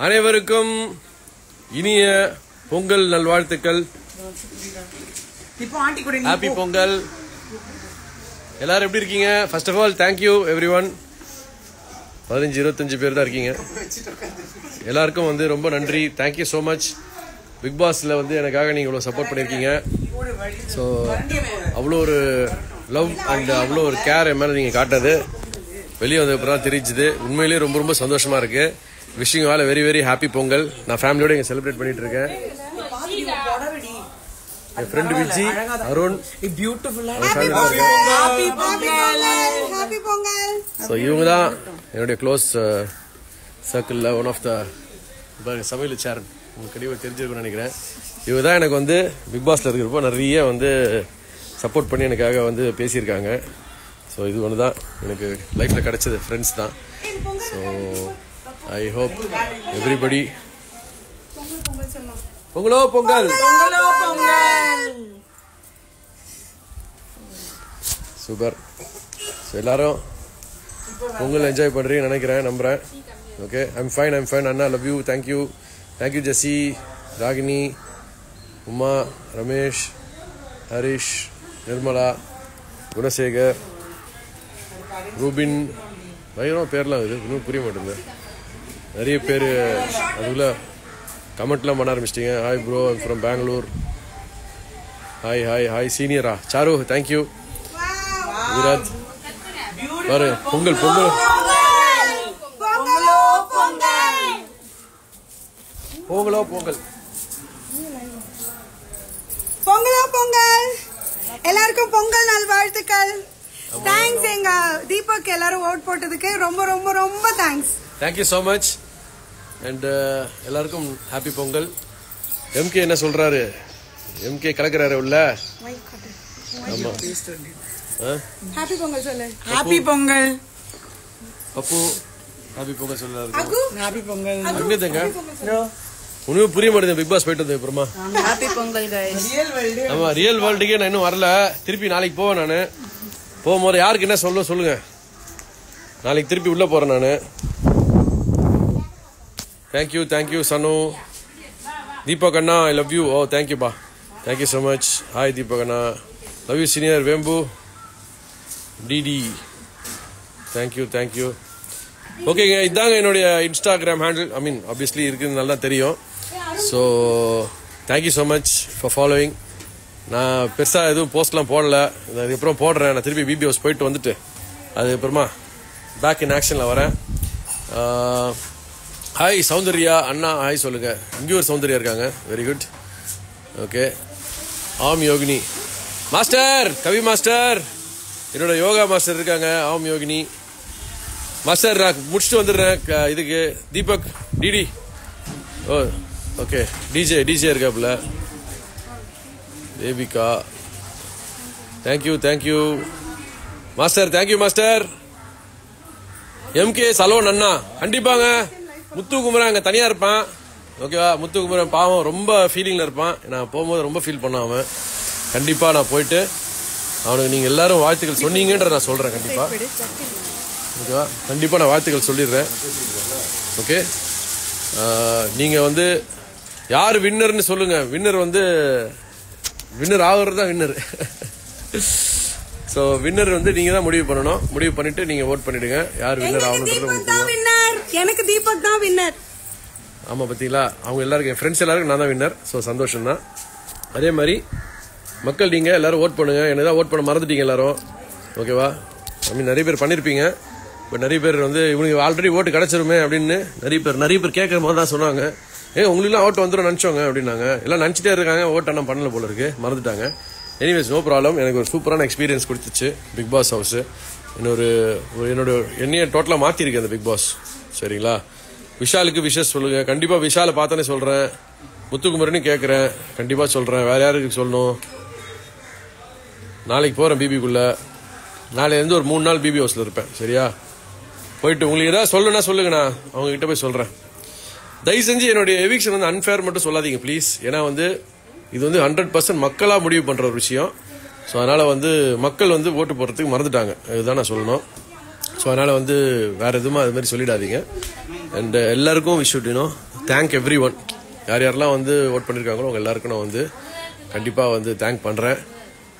அனைவருக்கும் இனிய பொங்கல் நல்வாழ்த்துக்கள். ஹாப்பி பொங்கல். எல்லாரும் எப்படி இருக்கீங்க? First of all thank you everyone. 15-25 பேர் தான் இருக்கீங்க. எல்லாருக்கும் வந்து ரொம்ப நன்றி. Thank you so much. பிக் பாஸ்ல வந்து எனக்காக நீங்கள் இவ்வளோ சப்போர்ட் பண்ணியிருக்கீங்க. ஸோ அவ்வளோ ஒரு லவ் அண்ட் அவ்வளோ ஒரு கேர் என் மேலே நீங்கள் காட்டினது வெளியே வந்ததுக்கப்புறம் தான் தெரிஞ்சுது. உண்மையிலேயே ரொம்ப ரொம்ப சந்தோஷமா இருக்கு. Wishing all very very happy Pongal. நான் ஃபேமிலியோட இங்கே செலிப்ரேட் பண்ணிட்டு இருக்கேன். என் ஃப்ரெண்ட் விஜி, அருண், ஸோ இவங்க தான் என்னுடைய க்ளோஸ் சர்க்கிளில் ஒன் ஆஃப் த சமையல் சேரன். உங்களுக்கு கண்டிப்பாக தெரிஞ்சிருக்கும்னு நினைக்கிறேன். இவங்க தான் எனக்கு வந்து பிக் பாஸில் இருக்கிறப்போ நிறைய வந்து சப்போர்ட் பண்ணி எனக்காக வந்து பேசியிருக்காங்க. ஸோ இது ஒன்று தான் எனக்கு லைஃப்பில் கிடைச்சது ஃப்ரெண்ட்ஸ் தான். ஸோ ஐ ஹோப் எவ்ரிபடி பொங்கலோ பொங்கல். சூப்பர். ஸோ எல்லாரும் பொங்கல் என்ஜாய் பண்ணுறீங்கன்னு நினைக்கிறேன், நம்புகிறேன். Okay, I'm fine. அண்ணா love you. Thank you Jessie, Ragini, Uma, Ramesh, Harish, Nirmala, Gunasekar, Rubin, பயங்கரமாக பேர்லாம் இது இன்னும் புரிய மாட்டேங்குது. நிறைய பேர் அதுக்குள்ள கமெண்ட்லாம் பண்ண ஆரம்பிச்சிட்டிங்க. Hi bro, I'm from Bangalore. Hi சீனியரா சாரு, தேங்க்யூ. விராஜ் பாரு, பொங்கல் பொங்கல் பொங்கலோ பொங்கல் பொங்கலோ பொங்கல். எல்லாருக்கும் பொங்கல் நல்வாழ்த்துக்கள். தேங்க்ஸ் எங்க தீபக் எல்லாரும் ஓட் போட்டதுக்கு ரொம்ப ரொம்ப ரொம்ப thanks. Thank you so much. And எல்லாருக்கும் ஹாப்பி பொங்கல். எம்கே என்ன சொல்றாரு? எம்கே கலக்கிறாரு உள்ள. ஆமா, ஹாப்பி பொங்கல் சொல்லு. ஹாப்பி பொங்கல். பப்பு ஹாப்பி பொங்கல் சொல்றாரு. ஹாப்பி பொங்கல். அங்கேங்க ஒண்ணுமே புரிய மாட்டேங்குது பிக் பாஸ் போயிட்டு வந்து அப்புறமா. Happy Pongal guys. ஆமா, ரியல் வேர்ல்டுக்கே நான் இன்னும் வரல. திருப்பி நாளைக்கு போவேன். நான் போகும்போது யாருக்கு என்ன சொல்லுங்க. நாளைக்கு திருப்பி உள்ள போறேன் நான். தேங்க்யூ சனு. தீபக் அண்ணா, ஐ லவ் யூ. ஓ தேங்க்யூப்பா, thank you so much. Hi Deepak அண்ணா, love you senior. Vembu, DD, thank you. ஓகேங்க, இதாங்க என்னுடைய Instagram handle. I mean obviously இருக்குன்னு நல்லா தெரியும். So thank you so much for following. நான் பெருசாக எதுவும் போஸ்ட்லாம் போடல. அதுக்கப்புறம் போடுறேன். நான் திருப்பி பிபி ஹவுஸ் போயிட்டு வந்துட்டு அதுக்கப்புறமா பேக் இன் ஆக்ஷனில் வரேன். ஹாய் சௌந்தர்யா அண்ணா, ஹாய் சொல்லுங்க. இங்கே ஒரு சௌந்தர்யா இருக்காங்க, வெரி குட். ஓகே, ஆம் யோகினி மாஸ்டர், கவி மாஸ்டர், என்னோட யோகா மாஸ்டர் இருக்காங்க. ஆம் யோகினி மாஸ்டர், நான் முடிச்சுட்டு வந்துடுறேன் இதுக்கு. Deepak, DD, oh okay, DJ இருக்காப்புல. Devika, thank you master. Thank you master. MK salon அண்ணா, கண்டிப்பாங்க. முத்து குமரன் அங்கே தனியாக இருப்பான். ஓகேவா, முத்து குமரன் பாவம் ரொம்ப ஃபீலிங்கில் இருப்பான். நான் போகும்போது ரொம்ப ஃபீல் பண்ணான் அவன். கண்டிப்பாக நான் போயிட்டு அவனுக்கு நீங்கள் எல்லாரும் வாழ்த்துக்கள் சொன்னீங்கன்ற நான் சொல்கிறேன். கண்டிப்பாக ஓகேவா, கண்டிப்பாக நான் வாழ்த்துக்கள் சொல்லிடுறேன். ஓகே, நீங்கள் வந்து யார் வின்னர்னு சொல்லுங்கள். வின்னர் ஆகிறது தான் வின்னர். ஸோ வின்னர் வந்து நீங்கள் தான் முடிவு பண்ணணும். முடிவு பண்ணிட்டு நீங்கள் ஓட் பண்ணிடுங்க. யார் வின்னர் ஆகணுன்றது. எனக்கு தீபக் தான் வின்னர். ஆமாம், பார்த்தீங்களா, அவங்க எல்லாருக்கும், என் ஃப்ரெண்ட்ஸ் எல்லாருக்கும் நான் தான் வின்னர். ஸோ சந்தோஷம் தான். அதே மாதிரி மக்கள் நீங்கள் எல்லாரும் ஓட் பண்ணுங்க. என்ன தான் ஓட் பண்ண மறந்துட்டீங்க எல்லாரும். ஓகேவா, ஐ மீன் நிறைய பேர் பண்ணியிருப்பீங்க. பட் நிறைய பேர் வந்து இவனுக்கு ஆல்ரெடி ஓட்டு கிடச்சிருமே அப்படின்னு நிறைய பேர் கேட்குற மாதிரி தான் சொன்னாங்க. உங்களுக்குலாம் ஓட்டு வந்துடும் நினச்சோங்க அப்படின்னாங்க. எல்லாம் நினச்சிட்டே இருக்காங்க, ஓட்டு ஆனால் பண்ணல போல இருக்கு, மறந்துட்டாங்க. Anyways, no problem. எனக்கு ஒரு சூப்பரான எக்ஸ்பீரியன்ஸ் கொடுத்துச்சு பிக் பாஸ் ஹவுஸ். என்னைய டோட்டலாக மாற்றிருக்கு அந்த பிக் பாஸ். சரிங்களா, விஷாலுக்கு விஷஸ் சொல்லுங்க. கண்டிப்பாக விஷாலை பார்த்தோன்னே சொல்கிறேன். முத்துக்குமரனு கேட்குறேன், கண்டிப்பாக சொல்கிறேன். வேறு யாருக்கு சொல்லணும்? நாளைக்கு போகிறேன் பிபிக்குள்ளே. நாளையிலேருந்து ஒரு 3 நாள் பிபி ஹவுஸில் இருப்பேன். சரியா, போயிட்டு உங்களுக்கு ஏதாவது சொல்லணும்னா சொல்லுங்கண்ணா, அவங்ககிட்ட போய் சொல்கிறேன். தயவு செஞ்சு என்னுடைய எவிக்ஷன் வந்து அன்ஃபேர் மட்டும் சொல்லாதீங்க ப்ளீஸ். ஏன்னா வந்து இது வந்து 100% மக்களாக முடிவு பண்ணுற ஒரு விஷயம். ஸோ அதனால் வந்து மக்கள் வந்து ஓட்டு போடுறதுக்கு மறந்துட்டாங்க. இதுதான் நான் சொல்லணும். ஸோ அதனால் வந்து வேறு எதுவுமா அது மாதிரி சொல்லிடாதீங்க. அண்ட் எல்லாருக்கும் we should you know thank everyone. யார் யாரெல்லாம் வந்து ஓட் பண்ணியிருக்காங்களோ அவங்க எல்லாருக்கும் நான் வந்து கண்டிப்பாக வந்து தேங்க் பண்ணுறேன்.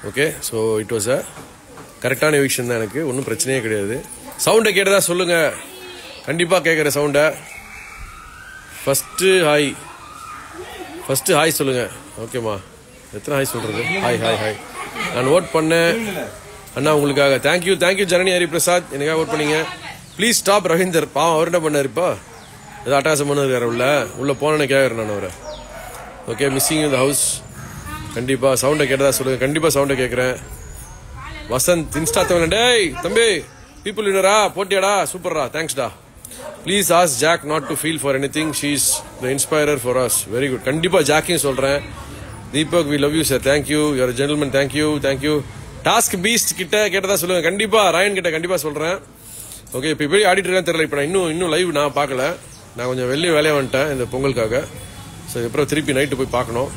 Okay, so it was a கரெக்டான விஷயம் தான். எனக்கு ஒன்றும் பிரச்சனையே கிடையாது. சவுண்டை கேட்டதா சொல்லுங்கள். கண்டிப்பாக கேட்குற சவுண்டை. ஃபஸ்ட்டு ஹாய் சொல்லுங்கள். ஓகேம்மா, எத்தனை ஹாய் சொல்கிறது? Hi hi hi. நான் ஓட் பண்ணேன் அண்ணா உங்களுக்காக. தேங்க்யூ ஜனனி ஹரிபிரசாத், எனக்காக ஓட் பண்ணீங்க. Please stop Ravinder. பாவம், அவர் என்ன பண்ணார்? இப்போ ஏதோ அட்டாசம் பண்ணிருக்காரு. உள்ளே போனேன்னு கேட்குறேன் நான் அவரை. Okay, missing in the house. கண்டிப்பாக சவுண்டை கேட்டதா சொல்லுங்கள். கண்டிப்பாக சவுண்டை கேட்குறேன். வசந்த் இன்ஸ்டா தமிழ். டேய் தம்பி, பீப்புள் லீடரா போட்டியாடா, சூப்பர்ரா, தேங்க்ஸ்டா. Please ask Jack not to feel for anything, she is the inspirer for us. Very good. கண்டிப்பாக ஜாக்கையும் சொல்கிறேன். Deepak, we love you sir. Thank you, you're gentleman. Thank you. Task beast கிட்ட கேட்டதா சொல்லுங்கள். கண்டிப்பாக ராயன் கிட்ட கண்டிப்பாக சொல்கிறேன். ஓகே, இப்போ போய் ஆடிட்டு இருக்கான்னு தெரியல. இப்போ நான் இன்னும் லைவ் நான் பார்க்கல. நான் கொஞ்சம் வேலையாக வந்துட்டேன் இந்த பொங்கலுக்காக. ஸோ இதுக்கப்புறம் திருப்பி நைட்டு போய் பார்க்கணும்.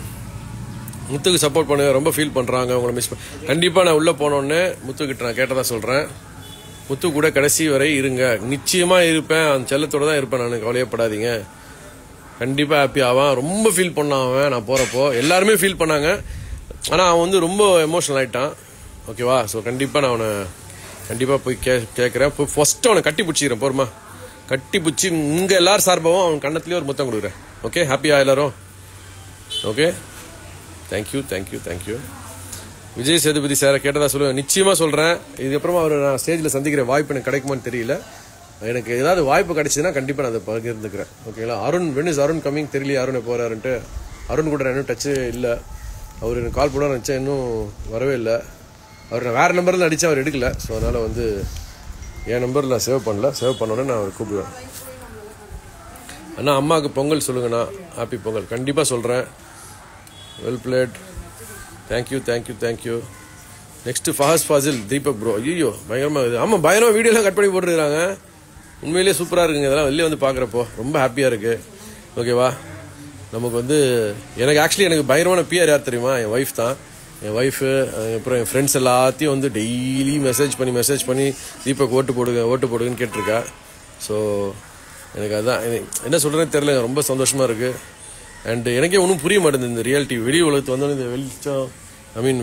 முத்துக்கு சப்போர்ட் பண்ணுங்க. ரொம்ப ஃபீல் பண்ணுறாங்க, உங்களை மிஸ் பண்ண. கண்டிப்பாக நான் உள்ளே போனோடனே முத்துக்கிட்ட நான் கேட்டதா சொல்கிறேன். முத்து கூட கடைசி வரை இருங்க. நிச்சயமாக இருப்பேன். அந்த செல்லத்தோடு தான் இருப்பேன் நான். கவலையப்படாதீங்க. கண்டிப்பாக ஹாப்பி ஆவான். ரொம்ப ஃபீல் பண்ணான் அவன். நான் போகிறப்போ எல்லாருமே ஃபீல் பண்ணாங்க. ஆனால் அவன் வந்து ரொம்ப எமோஷனல் ஆகிட்டான். ஓகேவா? ஸோ கண்டிப்பாக நான் அவனை கண்டிப்பாக போய் கேட்குறேன். போய் ஃபஸ்ட்டு அவனை கட்டி பிடிச்சிக்கிறேன். போருமா, கட்டி பிடிச்சி உங்கள் எல்லாரும் சார்பாகவும் அவன் கண்ணத்துலேயே ஒரு முத்தம் கொடுக்குறேன். ஓகே, ஹாப்பியா எல்லாரும்? Okay, thank you. விஜய் சேதுபதி சாரை கேட்டதா சொல்லுவேன். நிச்சயமாக சொல்கிறேன். இதுக்கப்புறமா அவர் நான் ஸ்டேஜில் சந்திக்கிற வாய்ப்பு எனக்கு கிடைக்குமான்னு தெரியல. எனக்கு ஏதாவது வாய்ப்பு கிடைச்சதுன்னா கண்டிப்பாக நான் அதை பகிர்ந்துக்கிறேன். ஓகேங்களா? வென் இஸ் அருண் கம்மிங் தெரியல. அருண் எப்போ வராருன்ட்டு. அருண் கூட இன்னும் டச்சு இல்லை. அவர் எனக்கு கால் பண்ண நினச்சேன், இன்னும் வரவே இல்லை. அவர் நான் வேறு நம்பரில் அடித்தேன், அவர் எடுக்கல. ஸோ அதனால் வந்து என் நம்பரில் நான் சேவ் பண்ணல. சேவ் பண்ணோன்னே நான் அவர் கூப்பிடுவேன். அண்ணா அம்மாவுக்கு பொங்கல் சொல்லுங்கண்ணா. ஹாப்பி பொங்கல். கண்டிப்பாக சொல்கிறேன். Well played. Thank you. Next Fahadh Faasil. Deepak bro. ஐயோ பயங்கரமாக இருக்குது. ஆமாம், பயங்கரமாக வீடியோலாம் கட் பண்ணி போட்டுருக்காங்க. உண்மையிலேயே சூப்பராக இருக்குங்க. இதெல்லாம் வெளியே வந்து பார்க்குறப்போ ரொம்ப ஹாப்பியாக இருக்குது. ஓகேவா? நமக்கு வந்து எனக்கு பயங்கரமான பிஆர் யார் தெரியுமா? என் ஒய்ஃப் தான். என் ஒய்ஃபு, அப்புறம் என் ஃப்ரெண்ட்ஸ் எல்லாத்தையும் வந்து டெய்லி மெசேஜ் பண்ணி தீபக் ஓட்டு போடுங்கன்னு கேட்டிருக்கா. ஸோ எனக்கு அதுதான் என்ன சொல்கிறேன்னு தெரியல. ரொம்ப சந்தோஷமாக இருக்குது. அண்ட் எனக்கே ஒன்றும் புரிய மாட்டேங்குது இந்த ரியாலிட்டி. வெளி உலகத்து வந்தோன்னு இந்த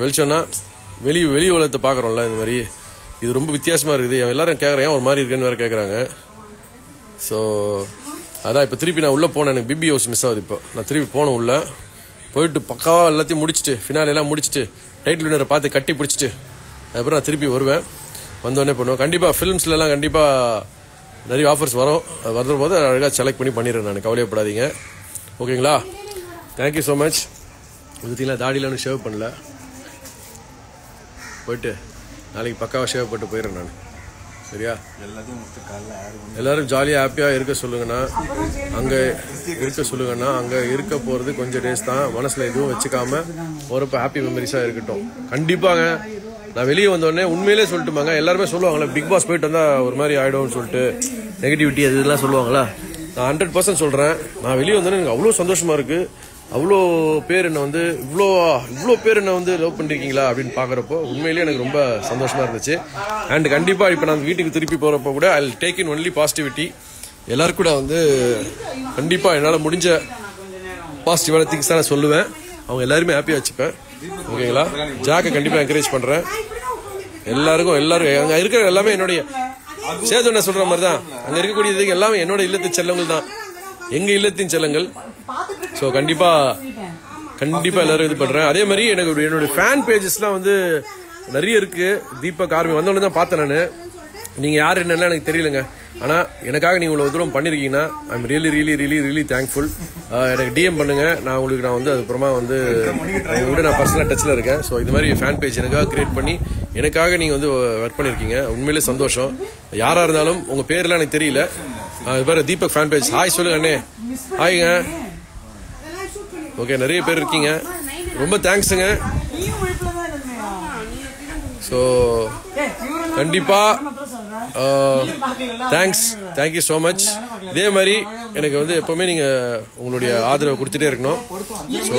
வெளிச்சம்னா வெளி உலகத்தை பார்க்குறோம்ல, இந்த மாதிரி இது ரொம்ப வித்தியாசமாக இருக்குது. எல்லாரும் கேட்குறேன், ஒரு மாதிரி இருக்குன்னு வேறு கேட்குறாங்க. ஸோ அதான் இப்போ திருப்பி நான் உள்ளே போனேன். எனக்கு பிபி ஹவுஸ் மிஸ் ஆகுது. இப்போ நான் திருப்பி போனேன். உள்ளே போயிட்டு பக்காவாக எல்லாத்தையும் முடிச்சுட்டு, ஃபினாலெல்லாம் முடிச்சுட்டு, டைட்டில் வினரை பார்த்து கட்டி பிடிச்சிட்டு அதுக்கப்புறம் நான் திருப்பி வருவேன். வந்தோடனே பண்ணுவேன். கண்டிப்பாக ஃபிலிம்ஸ்லாம் கண்டிப்பாக நிறைய ஆஃபர்ஸ் வரும். அது வர்ற போது அழகாக செலக்ட் பண்ணி பண்ணிடுறேன் நான். கவலையப்படாதீங்க. ஓகேங்களா? Thank you so much. இதுலாம் தாடியில் ஒன்றும் ஷேவ் பண்ணல. போயிட்டு நாளைக்கு பக்காவாக ஷேவ் போட்டு போயிடுறேன் நான். சரியா? எல்லாரும் ஜாலியாக ஹாப்பியாக இருக்க சொல்லுங்கண்ணா. அங்கே இருக்க போகிறது கொஞ்சம் டேஸ் தான். மனசில் எதுவும் வச்சுக்காம போகிறப்ப ஹாப்பி மெமரிஸாக இருக்கட்டும். கண்டிப்பாங்க. நான் வெளியே வந்தோடனே உண்மையிலே சொல்லிட்டுமாங்க. எல்லாருமே சொல்லுவாங்களே பிக் பாஸ் போயிட்டு வந்தால் ஒரு மாதிரி ஆகிடும்னு சொல்லிட்டு நெகட்டிவிட்டி அது இதெல்லாம் சொல்லுவாங்களா. நான் 100% சொல்கிறேன். நான் வெளியே வந்தோன்னே எனக்கு அவ்வளோ சந்தோஷமாக இருக்குது. அவ்வளோ பேர் என்னை வந்து இவ்வளோ பேர் என்னை வந்து லவ் பண்ணிருக்கீங்களா அப்படின்னு பார்க்குறப்போ உண்மையிலேயே எனக்கு ரொம்ப சந்தோஷமாக இருந்துச்சு. அண்ட் கண்டிப்பாக இப்போ நான் வீட்டுக்கு திருப்பி போகிறப்போ கூட I will take in only positivity. எல்லாருக்கும் கூட வந்து கண்டிப்பாக என்னால் முடிஞ்ச பாசிட்டிவான திங்ஸ் தான் நான் சொல்லுவேன். அவங்க எல்லாருமே ஹாப்பியாக வச்சுப்பேன். ஓகேங்களா? ஜாக்கை கண்டிப்பாக என்கரேஜ் பண்ணுறேன். எல்லாரும் அங்கே இருக்கிற எல்லாமே என்னுடைய சேது என்ன சொல்கிற மாதிரி தான். அங்கே இருக்கக்கூடியது எல்லாமே என்னோட இல்லத்தின் செல்லங்கள் தான். எங்கள் இல்லத்தின் செல்லங்கள். ஸோ கண்டிப்பாக எல்லாரும் இது பண்ணுறேன். அதே மாதிரி என்னுடைய ஃபேன் பேஜஸ்லாம் வந்து நிறைய இருக்குது. தீபக் ஆர்மி வந்தோடனே தான் பார்த்தேன் நான். நீங்கள் யார் என்னெல்லாம் எனக்கு தெரியலங்க. ஆனால் எனக்காக நீங்கள் இவ்வளோ தூரம் பண்ணியிருக்கீங்கன்னா ஐ எம் ரியலி தேங்க்ஃபுல். எனக்கு டிஎம் பண்ணுங்கள். நான் வந்து அதுக்கப்புறமா வந்து உங்கள்கிட்ட நான் பர்சனலாக டச்சில் இருக்கேன். ஸோ இது மாதிரி ஃபேன் பேஜ் எனக்காக கிரியேட் பண்ணி எனக்காக நீங்கள் வந்து ஒர்க் பண்ணியிருக்கீங்க. உண்மையிலே சந்தோஷம். யாராக இருந்தாலும் உங்கள் பேர்லாம் எனக்கு தெரியல. இது மாதிரி தீபக் ஃபேன் பேஜ் ஹாய் சொல்லுங்க அண்ணே. ஹாய்ங்க. ஓகே, நிறைய பேர் இருக்கீங்க. ரொம்ப தேங்க்ஸுங்க. ஸோ கண்டிப்பாக தேங்க்யூ ஸோ மச். இதே மாதிரி எனக்கு வந்து எப்போவுமே நீங்கள் உங்களுடைய ஆதரவை கொடுத்துட்டே இருக்கணும். So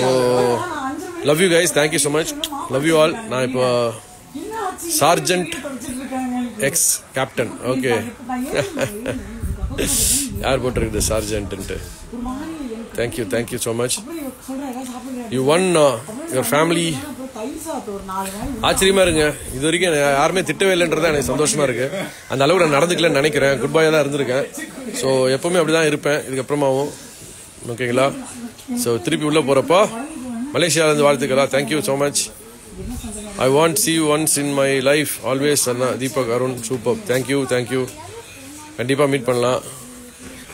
love you guys. Thank you so much. Love you all. நான் இப்போ சார்ஜென்ட் எக்ஸ் கேப்டன். ஓகே யார் போட்டிருக்குது sergeant. Thank you so much. You won your family. ஆச்சரியமா இருங்க, இது வரைக்கும் யாருமே திட்டவே இல்லைன்றதா எனக்கு சந்தோஷமா இருக்கு. அந்த அளவுக்கு நான் நடந்துக்கலன்னு நினைக்கிறேன். குட் பாயா தான் இருந்திருக்கேன். ஸோ எப்பவுமே அப்படிதான் இருப்பேன் இதுக்கப்புறமாவும். ஓகேங்களா? ஸோ திருப்பி உள்ள போறப்போ மலேசியாவிலேருந்து வாழ்த்துக்களா. Thank you so much. I want see you once in my life always. அண்ணா தீபக் அருண் சூப்பர். தேங்க்யூ. கண்டிப்பாக மீட் பண்ணலாம்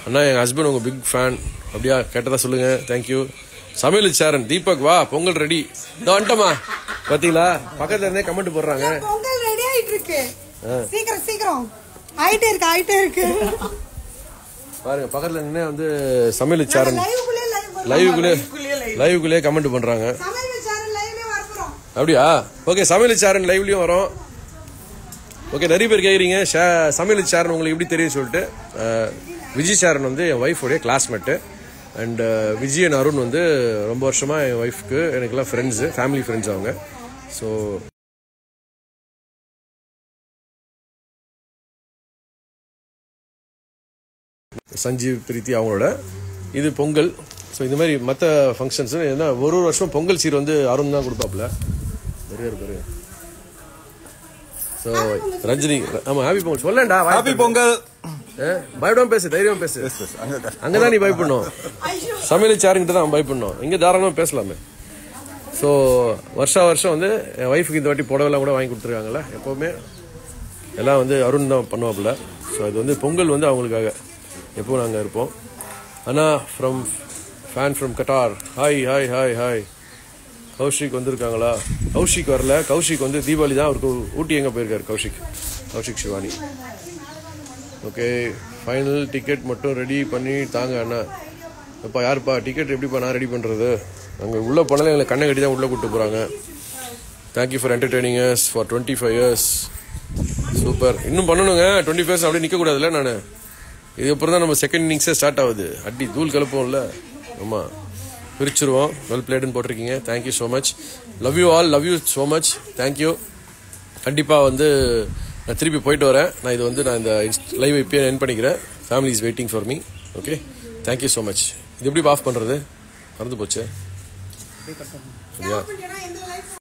அண்ணா. எங்கள் ஹஸ்பண்ட் உங்கள் பிக் ஃபேன். அப்படியா? கேட்டதா சொல்லுங்க. தேங்க்யூ. சமையல் சேரன் தீபக் வா பொங்கல் ரெடி. இந்த வந்துட்டோமா பார்த்தீங்களா? பக்கத்துல இருந்தே கமெண்ட் போடுறாங்க. பொங்கல் ரெடி ஆயிட்டு இருக்கு. சீக்கிரம் ஆயிட்டே இருக்கு. பாருங்க பக்கத்துல நின்று வந்து சமையல் சேரன் லைவுக்குள்ளே கமெண்ட் பண்றாங்க. அப்படியா? ஓகே, சமையல் சேரன் லைவ்லயும் வரும். ஓகே, நிறைய பேர் கேட்குறீங்க சமையல் சேரன் உங்களுக்கு எப்படி தெரியும் சொல்லிட்டு. விஜய் சேரன் வந்து என் ஒய்ஃபோடைய classmate. And Vijay and Arun வந்து ரொம்ப வருஷமா என் ஒய்ஃப்க்கு எனக்குலாம் ஃப்ரெண்ட்ஸு, ஃபேமிலி ஃப்ரெண்ட்ஸ் அவங்க. ஸோ சஞ்சீவ் பிரீத்தி அவங்களோட இது பொங்கல். ஸோ இது மாதிரி மற்ற ஃபங்க்ஷன்ஸ் ஏன்னா ஒரு வருஷம் பொங்கல் சீர் வந்து அருண் தான் கொடுப்பாப்புல. நிறைய பேர். ஸோ ரஜினி ஆமா ஹாப்பி பொங்கல் சொல்லண்டா. ஹாப்பி பொங்கல். பயப்படாம பேசு, தைரியம் பேசு. அங்கதான் நீ பயப்படணும். சமையல் சேருங்கிட்ட தான் பயப்படணும். இங்க தாராளமா பேசலாமே. ஸோ வருஷம் வந்து என் ஒய்ஃபுக்கு இந்த வாட்டி புடவைலாம் கூட வாங்கி கொடுத்துருக்காங்கல்ல. எப்பவுமே எல்லாம் வந்து அருண் தான் பண்ணுவாப்புல. ஸோ இது வந்து பொங்கல் வந்து அவங்களுக்காக எப்பவும் நாங்கள் இருப்போம். அண்ணா fan from Qatar. Hi. Kaushik வந்திருக்காங்களா? கௌஷிக் வரல. கௌஷிக் வந்து தீபாவளி தான் அவருக்கு ஊட்டி எங்கே போயிருக்காரு. Kaushik Shivani. Okay, final ticket மட்டும் ரெடி பண்ணி தாங்க அண்ணா. எப்பா யாருப்பா டிக்கெட் எப்படிப்பா நான் ரெடி பண்ணுறது? அங்கே உள்ளே போனாலும் எங்களை கண்ணை கட்டி தான் உள்ளே கூப்பிட்டு போகிறாங்க. Thank you for entertaining as for 25 years. Super. இன்னும் பண்ணணுங்க. 25 years அப்படியே நிற்கக்கூடாதுல்ல நான். இதுக்கப்புறம் தான் நம்ம செகண்ட் இன்னிங்ஸே ஸ்டார்ட் ஆகுது. அடி தூள் கலப்போம்ல. ஆமாம், பிரிச்சிருவோம். வெல் பிளேடுன்னு போட்டிருக்கீங்க. Thank you so much. Love you all. Love you so much. Thank you. கண்டிப்பாக வந்து நான் திருப்பி போயிட்டு வரேன். நான் இது வந்து நான் இந்த லைவ் இப்பயே என் பண்ணிக்கிறேன். Family is waiting for me. Okay, thank you so much. இது எப்படி ஆஃப் பண்ணுறது? மறந்து போச்சு. சரியா?